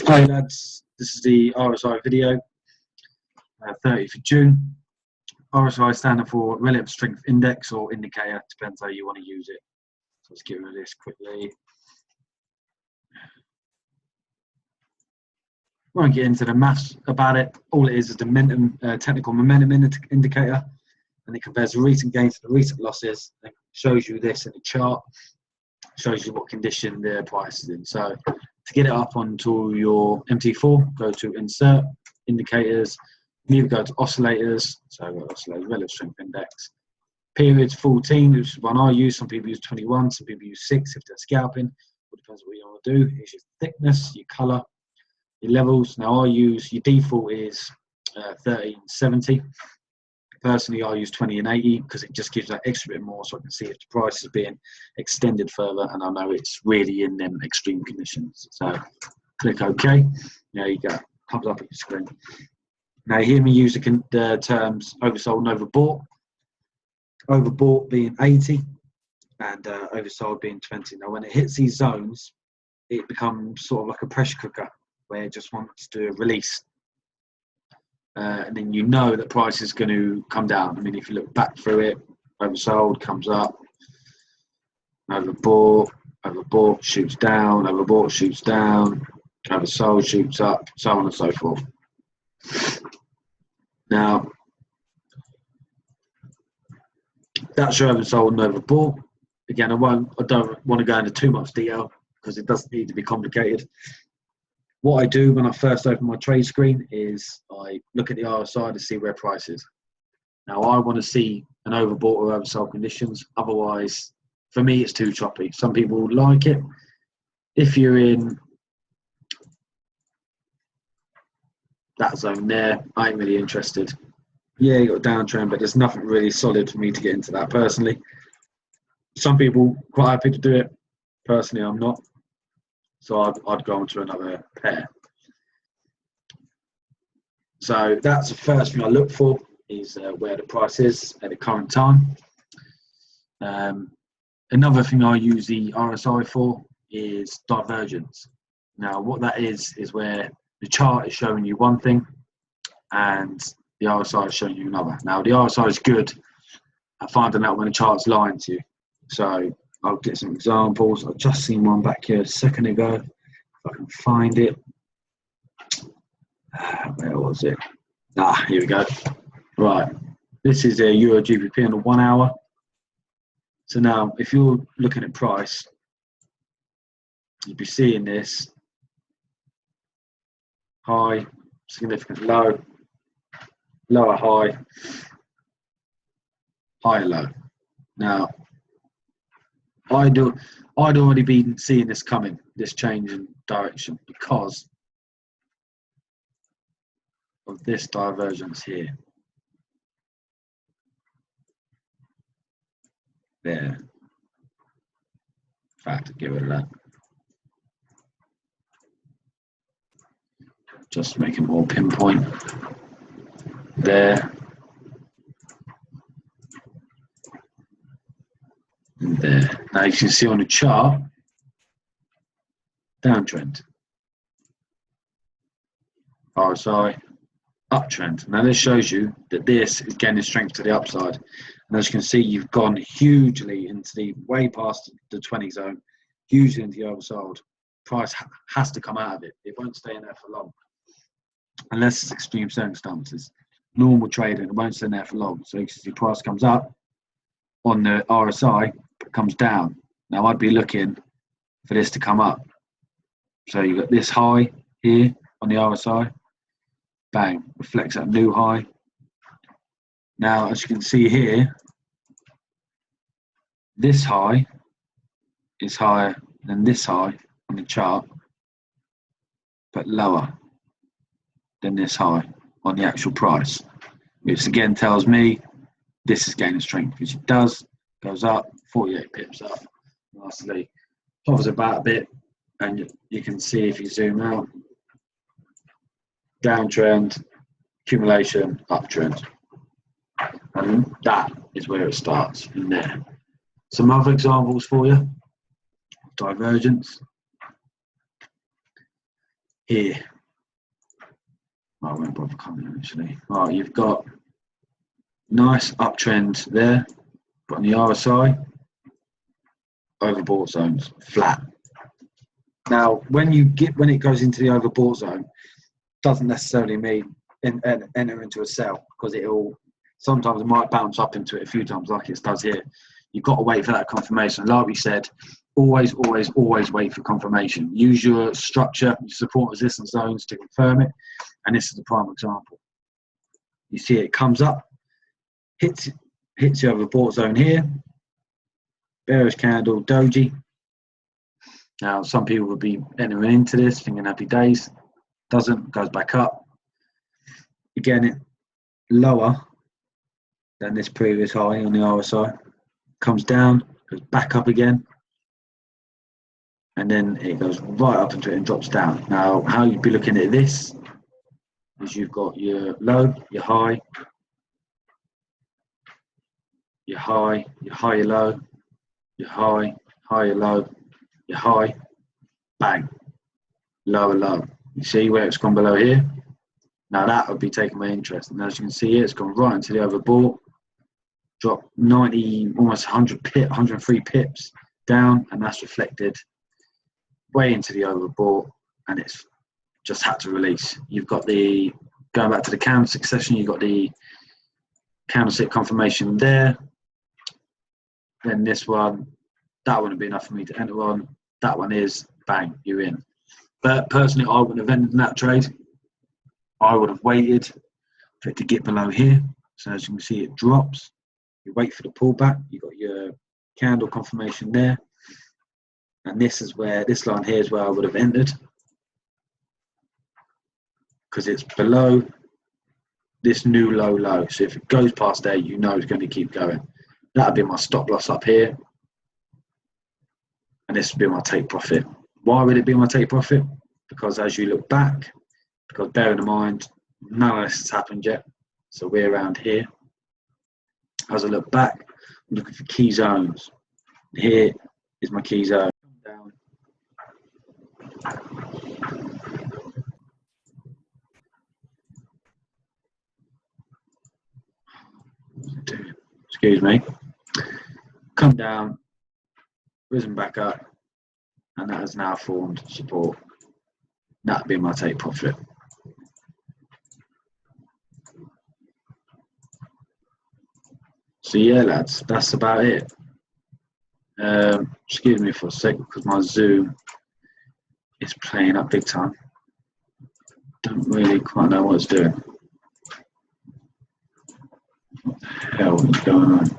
Hi lads, this is the RSI video, 30th of June. RSI standing for Relative Strength Index or Indicator, depends how you want to use it. So let's get rid of this quickly. Won't get into the maths about it. All it is the momentum, technical momentum indicator, and it compares the recent gains to the recent losses. It shows you this in the chart, shows you what condition the price is in. So to get it up onto your MT4, go to Insert, Indicators, you either go to Oscillators, so Oscillator, Relative Strength Index. Periods 14, which is one I use. Some people use 21, some people use 6 if they're scalping. It depends what you want to do. Here's your thickness, your colour, your levels. Now I use, your default is 30 and 70. Personally, I use 20 and 80 because it just gives that extra bit more so I can see if the price is being extended further and I know it's really in them extreme conditions. So click OK. There you go. Comes up on your screen. Now you hear me use the terms oversold and overbought. Overbought being 80 and oversold being 20. Now when it hits these zones, it becomes sort of like a pressure cooker where it just wants to release. And then you know that price is going to come down. I mean, if you look back through it, oversold comes up, overbought, overbought shoots down, overbought shoots down, oversold shoots up, so on and so forth. Now, that's your oversold and overbought. Again, I don't want to go into too much detail because it doesn't need to be complicated. What I do when I first open my trade screen is I look at the RSI to see where price is. Now I want to see an overbought or oversold conditions. Otherwise, for me, it's too choppy. Some people like it. If you're in that zone there, I ain't really interested. Yeah, you got a downtrend, but there's nothing really solid for me to get into that personally. Some people quite happy to do it. Personally, I'm not. So I'd go on to another pair. So that's the first thing I look for is where the price is at the current time. Another thing I use the RSI for is divergence. Now what that is where the chart is showing you one thing and the RSI is showing you another. Now the RSI is good at finding out when the chart's lying to you. So I'll get some examples. I've just seen one back here a second ago. If I can find it. Where was it? Here we go. Right. This is a Euro GBP on the 1 hour. So now, if you're looking at price, you'd be seeing this high, significant low, lower high, higher low. Now, I'd already been seeing this coming, this change in direction, because of this divergence here. There. In fact, get rid of that. Just make it more pinpoint. There. And there. Now you can see on the chart, downtrend. RSI, uptrend. Now this shows you that this is gaining strength to the upside. And as you can see, you've gone hugely into the way past the 20 zone, hugely into the oversold. Price has to come out of it. It won't stay in there for long. Unless it's extreme circumstances. Normal trading, it won't stay in there for long. So you can see price comes up on the RSI, but comes down. Now I'd be looking for this to come up. So you've got this high here on the RSI. Bang, reflects that new high. Now, as you can see here, this high is higher than this high on the chart, but lower than this high on the actual price, which again tells me this is gaining strength, which it does, goes up, 48 pips up, nicely, hovers about a bit, and you can see if you zoom out, downtrend, accumulation, uptrend. And that is where it starts in there. Some other examples for you. Divergence. here. I won't bother coming actually. Right, you've got nice uptrend there, but on the RSI, overbought zones, flat. Now, when it goes into the overbought zone, doesn't necessarily mean enter into a sell, because sometimes it might bounce up into it a few times like it does here. You've got to wait for that confirmation. Like we said, always wait for confirmation. Use your structure, your support resistance zones to confirm it. And this is the prime example. You see it comes up, hits the overbought zone here, bearish candle, doji. Now, some people would be entering into this thinking happy days. Doesn't, goes back up. Again, it lower than this previous high on the RSI. Comes down, goes back up again. And then it goes right up into it and drops down. Now, how you'd be looking at this is you've got your low, your high, your high, your high, your low, your high, higher low, your high, bang, lower low. You see where it's gone below here? Now that would be taking my interest. And as you can see here, it's gone right into the overbought, dropped 90, almost 103 pips down, and that's reflected way into the overbought, and it's just had to release. You've got going back to the candlestick session, you've got the candlestick confirmation there. Then this one, that wouldn't be enough for me to enter on. That one is, bang, you're in. But personally, I wouldn't have entered in that trade. I would have waited for it to get below here. So as you can see, it drops. You wait for the pullback. You've got your candle confirmation there. And this line here is where I would have entered, because it's below this new low. So if it goes past there, you know it's going to keep going. That would be my stop loss up here. And this would be my take profit. Why would it be my take profit? Because as you look back, because bearing in mind, none of this has happened yet. So we're around here. As I look back, I'm looking for key zones. Here is my key zone. Down. Excuse me. Come down, risen back up, and that has now formed support. That would be my take profit. So yeah, lads, that's about it. Excuse me for a sec, because my Zoom is playing up big time. Don't really quite know what it's doing. What the hell is going on?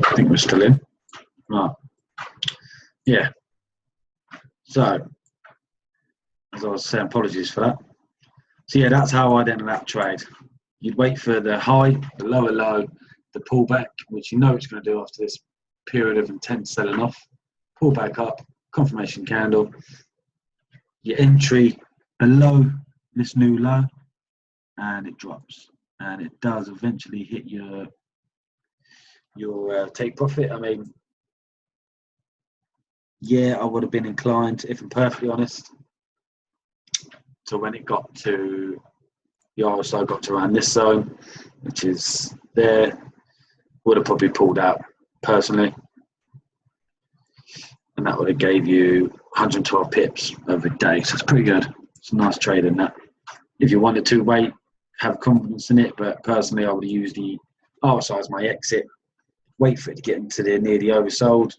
I think we're still in. Right. Yeah. So, as I was saying, apologies for that. So yeah, that's how I'd enter that trade. You'd wait for the high, the lower low, the pullback, which you know it's going to do after this period of intense selling off. Pull back up, confirmation candle. Your entry below this new low, and it drops. And it does eventually hit your take profit. I mean, yeah, I would have been inclined, if I'm perfectly honest. So when it got to the RSI, got to around this zone, which is there, would have probably pulled out personally, and that would have gave you 112 pips over a day. So it's pretty good. It's a nice trade in that. If you wanted to wait, have confidence in it, but personally, I would use the RSI as my exit. Wait for it to get into near the oversold,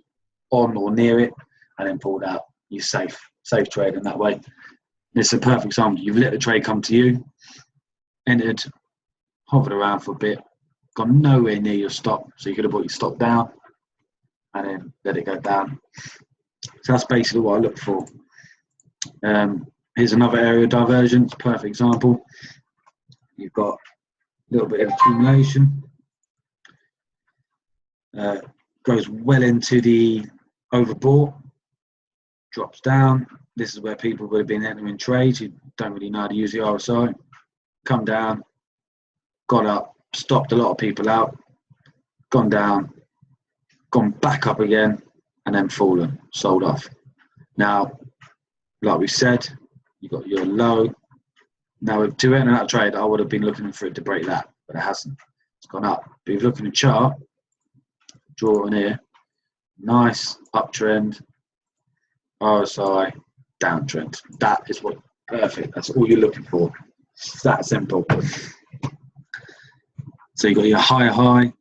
on or near it, and then pulled out. You're safe trade in that way. This is a perfect example. You've let the trade come to you, entered, hovered around for a bit, gone nowhere near your stop, so you could have brought your stop down and then let it go down. So that's basically what I look for. Here's another area of divergence, perfect example. You've got a little bit of accumulation, goes well into the overbought, drops down. This is where people would have been entering trades who don't really know how to use the RSI. Come down, got up, stopped a lot of people out, gone down, gone back up again, and then fallen, sold off. Now, like we said, you got your low. Now, to enter that trade, I would have been looking for it to break that, but it hasn't. It's gone up. But if you look at the chart, draw on here, nice uptrend, RSI, downtrend. That is what perfect. That's all you're looking for. It's that simple. So you got your higher high,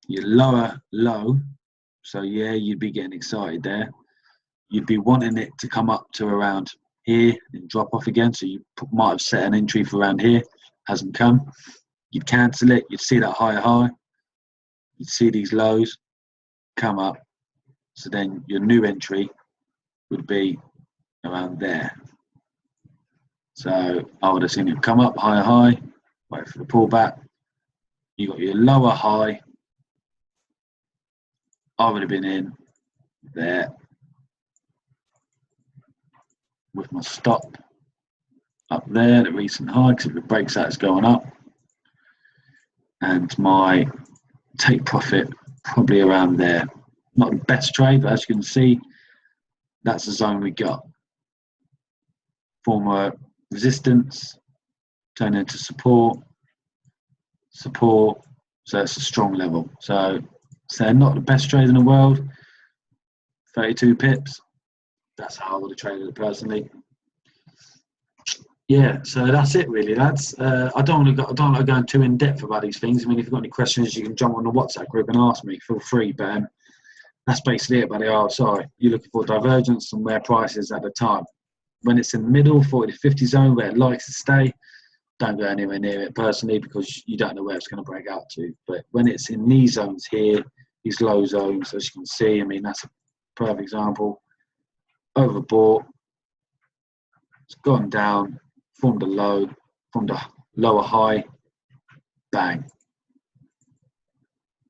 your lower low. So yeah, you'd be getting excited there. You'd be wanting it to come up to around here and drop off again. So you might have set an entry for around here, hasn't come. You'd cancel it. You'd see that higher high. You'd see these lows come up. So then your new entry would be around there. So I would have seen it come up, higher high, wait for the pullback. You got your lower high. I would have been in there with my stop up there, the recent high, because if it breaks that, it's going up. And my take profit probably around there. Not the best trade, but as you can see, that's the zone we got. Former resistance, turn into support, so it's a strong level. So not the best trade in the world, 32 pips. That's how I would have traded it personally. Yeah, so that's it really, lads. I don't want to go too in depth about these things. I mean, if you've got any questions, you can jump on the WhatsApp group and ask me. Feel free, but that's basically it, buddy. RSI. You're looking for divergence and where price is at the time. When it's in the middle, 40 to 50 zone, where it likes to stay, don't go anywhere near it personally, because you don't know where it's going to break out to. But when it's in these zones here, these low zones, as you can see, I mean, that's a perfect example. Overbought, it's gone down, formed a low, formed a lower high, bang.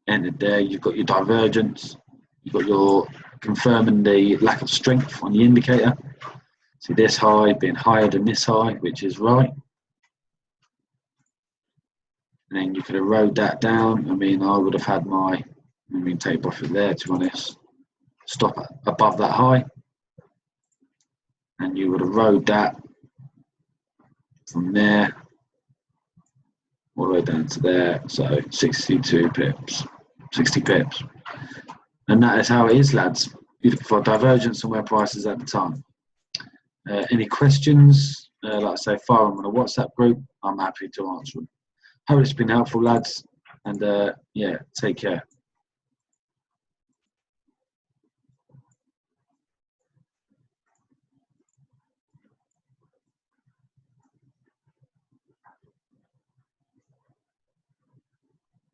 Entered there, you've got your divergence, you've got your confirming the lack of strength on the indicator. See this high being higher than this high, which is right. And then you could erode that down. I mean, I would have had my, take profit there, to be honest. Stop above that high. And you would erode that from there all the way down to there. So 62 pips, 60 pips. And that is how it is, lads. You're looking for divergence on where price is at the time. Any questions, like I say, fire them on a WhatsApp group. I'm happy to answer them. Hope it's been helpful, lads. And yeah, take care.